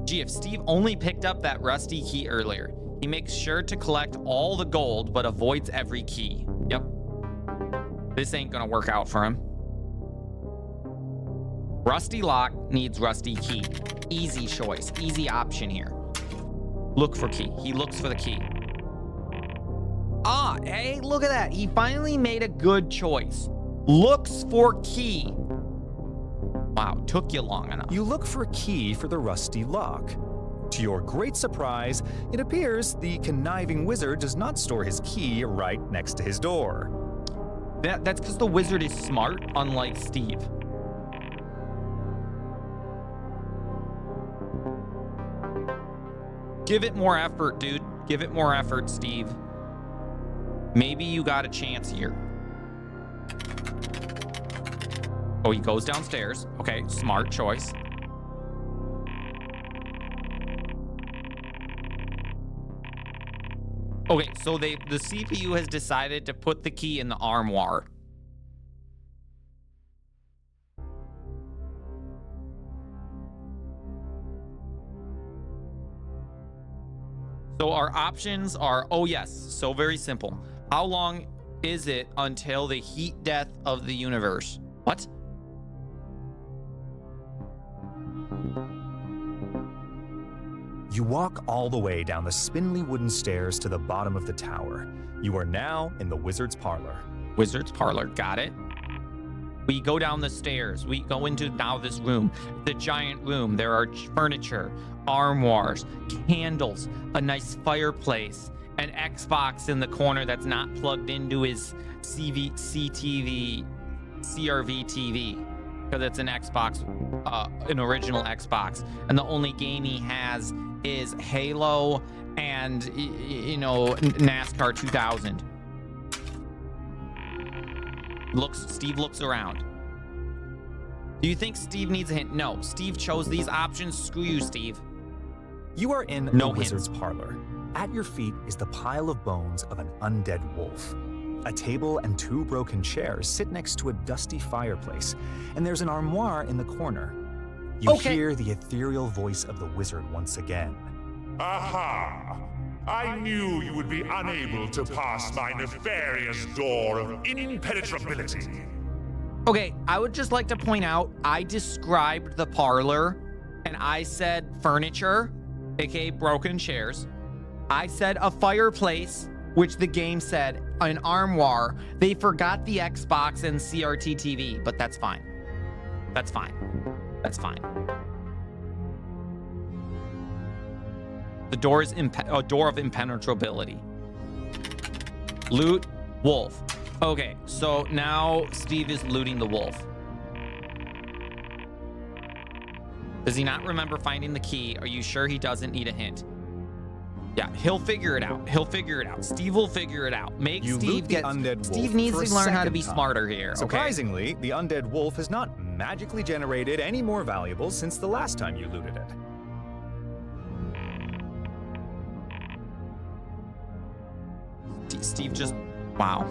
Gee, if Steve only picked up that rusty key earlier, he makes sure to collect all the gold but avoids every key. Yep. This ain't gonna work out for him. Rusty lock needs rusty key. Easy choice, easy option here. Look for key. He looks for the key. Ah, hey, look at that. He finally made a good choice. Looks for key. Wow, took you long enough. You look for a key for the rusty lock. To your great surprise, it appears the conniving wizard does not store his key right next to his door. That's because the wizard is smart, unlike Steve. Give it more effort, dude. Give it more effort, Steve. Maybe you got a chance here. Oh, he goes downstairs. Okay, smart choice. Okay, so the CPU has decided to put the key in the armoire. So our options are, oh yes, so very simple. How long is it until the heat death of the universe? What? You walk all the way down the spindly wooden stairs to the bottom of the tower. You are now in the wizard's parlor. Wizard's parlor, got it. We go down the stairs. We go into now this room, the giant room. There are furniture, armoires, candles, a nice fireplace, an Xbox in the corner that's not plugged into his CRV TV because it's an Xbox, an original Xbox, and the only game he has is Halo and NASCAR 2000. Steve looks around. Do you think Steve needs a hint? No, Steve chose these options. Screw you, Steve. You are in No the wizard's parlor. At your feet is the pile of bones of an undead wolf. A table and 2 broken chairs sit next to a dusty fireplace, and there's an armoire in the corner. You hear the ethereal voice of the wizard once again. Aha! I knew you would be unable to pass my nefarious door of impenetrability. Okay, I would just like to point out, I described the parlor, and I said furniture, aka broken chairs. I said a fireplace, which the game said an armoire. They forgot the Xbox and CRT TV, but that's fine. That's fine. That's fine. The door is a door of impenetrability. Loot wolf. Okay, so now Steve is looting the wolf. Does he not remember finding the key? Are you sure he doesn't need a hint? Yeah, he'll figure it out. He'll figure it out. Steve will figure it out. Make Steve get... Steve needs to learn how to be smarter here, okay? Surprisingly, the undead wolf has not magically generated any more valuables since the last time you looted it. Steve just... Wow.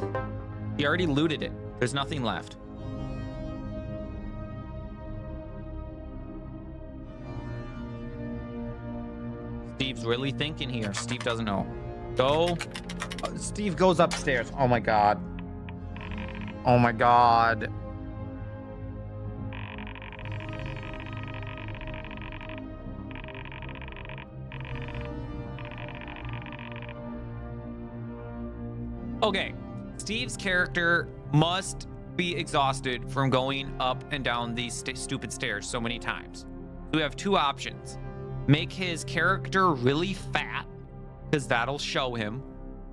He already looted it. There's nothing left. Steve's really thinking here. Steve doesn't know. Go. Steve goes upstairs. Oh my god. Oh my god. Okay. Steve's character must be exhausted from going up and down these stupid stairs so many times. So we have two options. Make his character really fat, because that'll show him,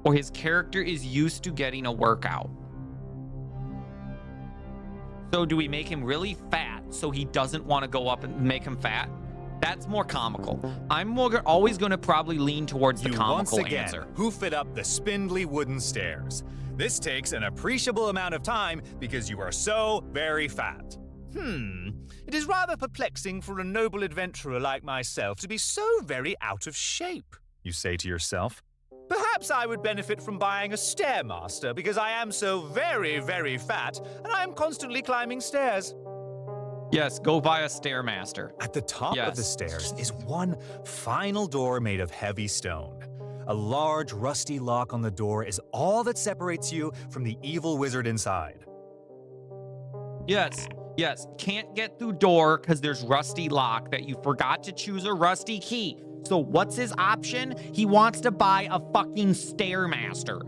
or his character is used to getting a workout. So do we make him really fat so he doesn't want to go up and make him fat? That's more comical. I'm always going to probably lean towards the comical answer. Hoof it up the spindly wooden stairs. This takes an appreciable amount of time because you are so very fat. It is rather perplexing for a noble adventurer like myself to be so very out of shape, you say to yourself. Perhaps I would benefit from buying a stairmaster because I am so very, very fat and I am constantly climbing stairs. Yes, go buy a stairmaster. At the top of the stairs is one final door made of heavy stone. A large rusty lock on the door is all that separates you from the evil wizard inside. Yes. Yes, can't get through door because there's rusty lock that you forgot to choose a rusty key. So what's his option? He wants to buy a fucking stairmaster.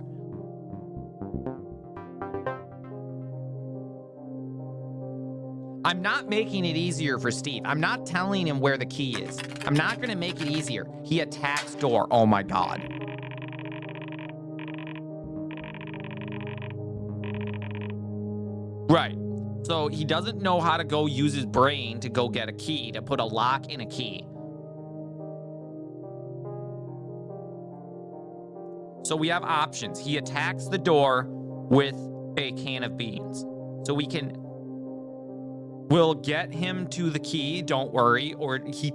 I'm not making it easier for Steve. I'm not telling him where the key is. I'm not going to make it easier. He attacks door. Oh my god. Right. So he doesn't know how to go use his brain to go get a key, to put a lock in a key. So we have options. He attacks the door with a can of beans. So we'll get him to the key, don't worry, or he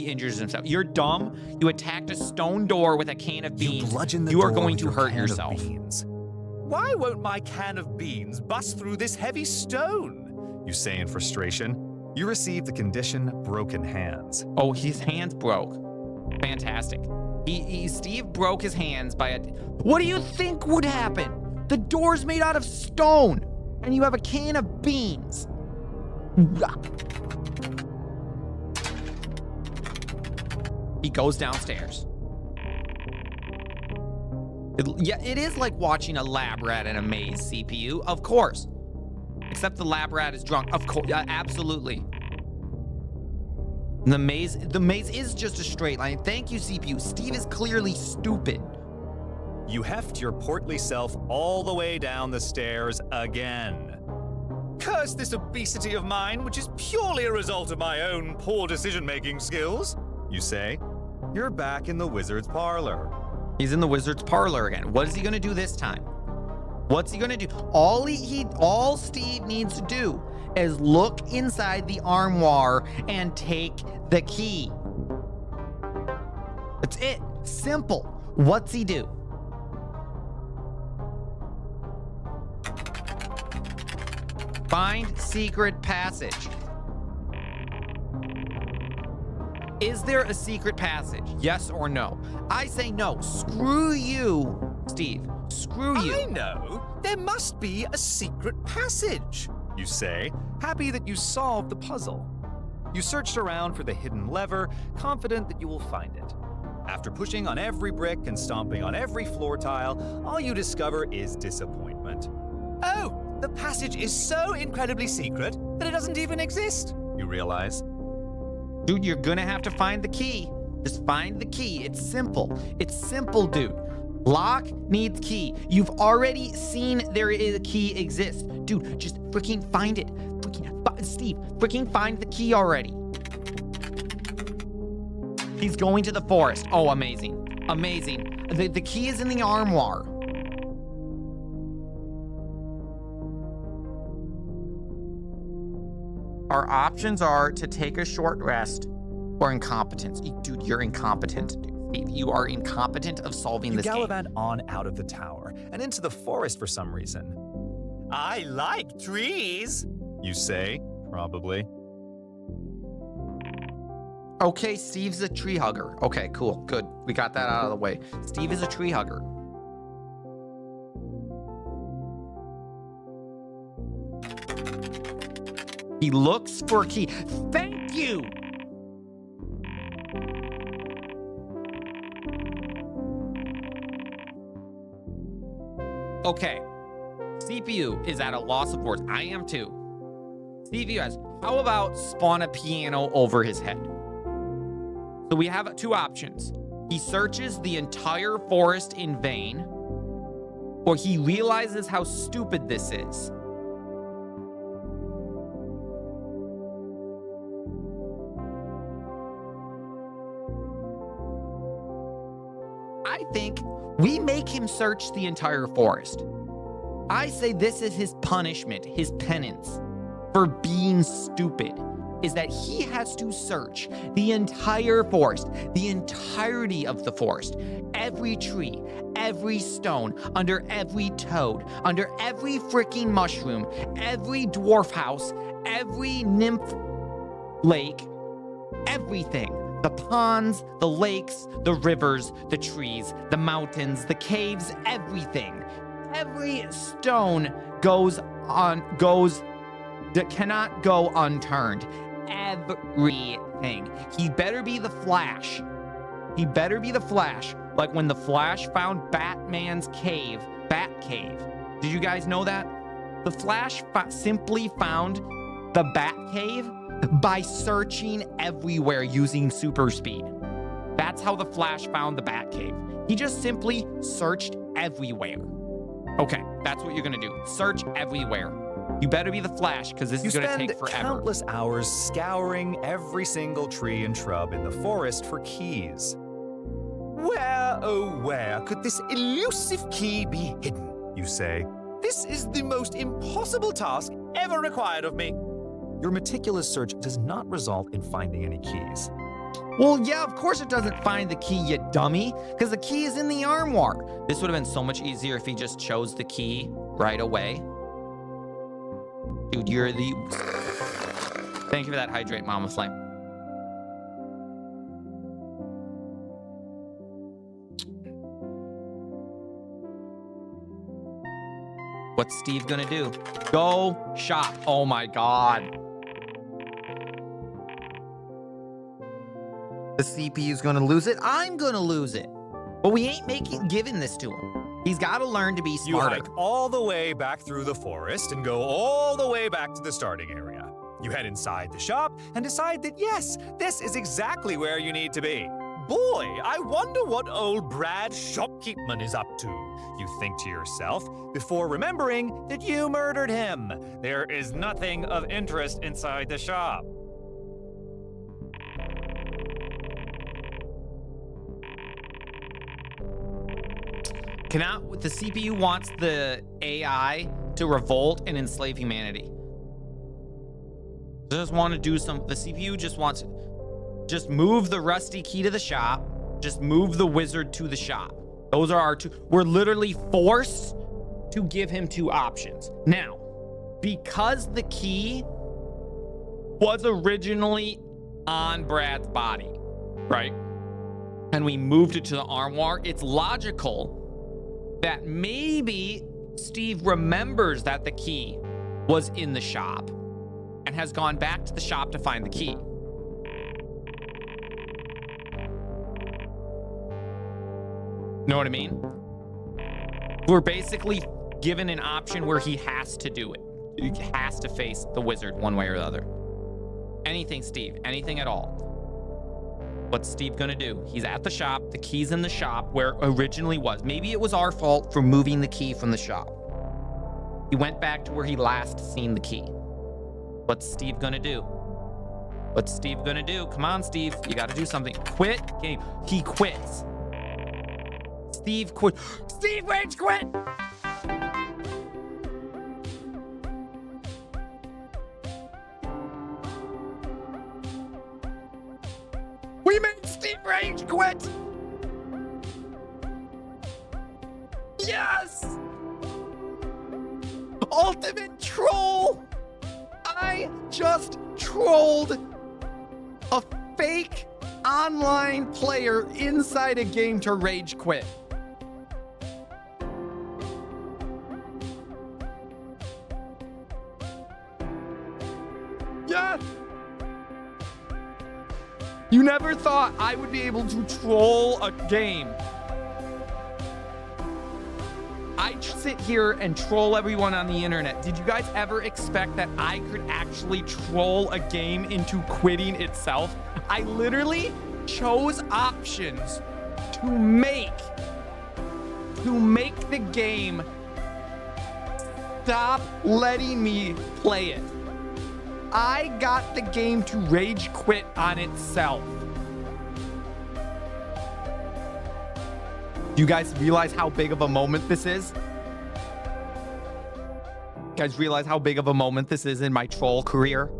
injures himself. You're dumb. You attacked a stone door with a can of beans. You are going to hurt yourself. Why won't my can of beans bust through this heavy stone? You say in frustration. You receive the condition broken hands. Oh, his hands broke. Fantastic. Steve broke his hands by a... What do you think would happen? The door's made out of stone, and you have a can of beans. He goes downstairs. It is like watching a lab rat in a maze, CPU, of course. Except the lab rat is drunk, of course, absolutely. The maze is just a straight line. Thank you, CPU. Steve is clearly stupid. You heft your portly self all the way down the stairs again. Curse this obesity of mine, which is purely a result of my own poor decision-making skills, you say. You're back in the wizard's parlor. He's in the wizard's parlor again. What is he gonna do this time? What's he gonna do? All Steve needs to do is look inside the armoire and take the key. That's it. Simple. What's he do? Find secret passage. Is there a secret passage? Yes or no? I say no. Screw you, Steve. Screw you. I know. There must be a secret passage, you say, happy that you solved the puzzle. You searched around for the hidden lever, confident that you will find it. After pushing on every brick and stomping on every floor tile, all you discover is disappointment. Oh, the passage is so incredibly secret that it doesn't even exist, you realize. Dude, you're gonna have to find the key. Just find the key. It's simple. It's simple, dude. Lock needs key. You've already seen there is a key exist. Dude, just freaking find it. Steve, freaking find the key already. He's going to the forest. Oh, amazing. Amazing. The key is in the armoire. Our options are to take a short rest or incompetence. Dude, you're incompetent, dude. Steve, you are incompetent of solving You this game. gallivant on out of the tower and into the forest for some reason. I like trees, You say, probably. Okay, Steve's a tree hugger. Okay, cool, good. We got that out of the way. Steve is a tree hugger. He looks for a key. Thank you! Okay, CPU is at a loss of words. I am too. CPU has, how about spawn a piano over his head? So we have two options. He searches the entire forest in vain, or he realizes how stupid this is. I think we make him search the entire forest. I say this is his punishment, his penance for being stupid, is that he has to search the entire forest, the entirety of the forest, every tree, every stone, under every toad, under every freaking mushroom, every dwarf house, every nymph lake, everything. The ponds, the lakes, the rivers, the trees, the mountains, the caves, everything. Every stone that cannot go unturned. Everything. He better be the Flash. He better be the Flash. Like when the Flash found Batman's cave, Batcave. Did you guys know that? The Flash simply found the Batcave by searching everywhere using super speed. That's how the Flash found the Batcave. He just simply searched everywhere. Okay, that's what you're gonna do. Search everywhere. You better be the Flash, because this is gonna take forever. You spend countless hours scouring every single tree and shrub in the forest for keys. Where, oh where could this elusive key be hidden, you say? This is the most impossible task ever required of me. Your meticulous search does not result in finding any keys. Well, yeah, of course it doesn't find the key, you dummy, because the key is in the armoire. This would have been so much easier if he just chose the key right away. Dude, you're the... Thank you for that hydrate, Mama Flame. What's Steve gonna do? Go shop. Oh my God. The CPU's gonna lose it. I'm gonna lose it. But we ain't giving this to him. He's got to learn to be You smarter. hike all the way back through the forest and go all the way back to the starting area. You head inside the shop and decide that yes, this is exactly where you need to be. Boy, I wonder what old Brad Shopkeepman is up to, You think to yourself before remembering that you murdered him. There is nothing of interest inside the shop. The CPU wants the AI to revolt and enslave humanity. Just want to do some. The CPU just wants just move the rusty key to the shop. Just move the wizard to the shop. Those are our two. We're literally forced to give him two options. Now, because the key was originally on Brad's body, right? And we moved it to the armoire, it's logical that maybe Steve remembers that the key was in the shop and has gone back to the shop to find the key. Know what I mean? We're basically given an option where he has to do it. He has to face the wizard one way or the other. Anything, Steve. Anything at all. What's Steve gonna do? He's at the shop. The key's in the shop where it originally was. Maybe it was our fault for moving the key from the shop. He went back to where he last seen the key. What's Steve gonna do? What's Steve gonna do? Come on, Steve. You gotta do something. Quit game. He quits. Steve quit. Steve rage quit! We made Steve rage quit! Yes! Ultimate troll! I just trolled a fake online player inside a game to rage quit. Yes! You never thought I would be able to troll a game. I sit here and troll everyone on the internet. Did you guys ever expect that I could actually troll a game into quitting itself? I literally chose options to make the game stop letting me play it. I got the game to rage quit on itself. Do you guys realize how big of a moment this is? You guys realize how big of a moment this is in my troll career?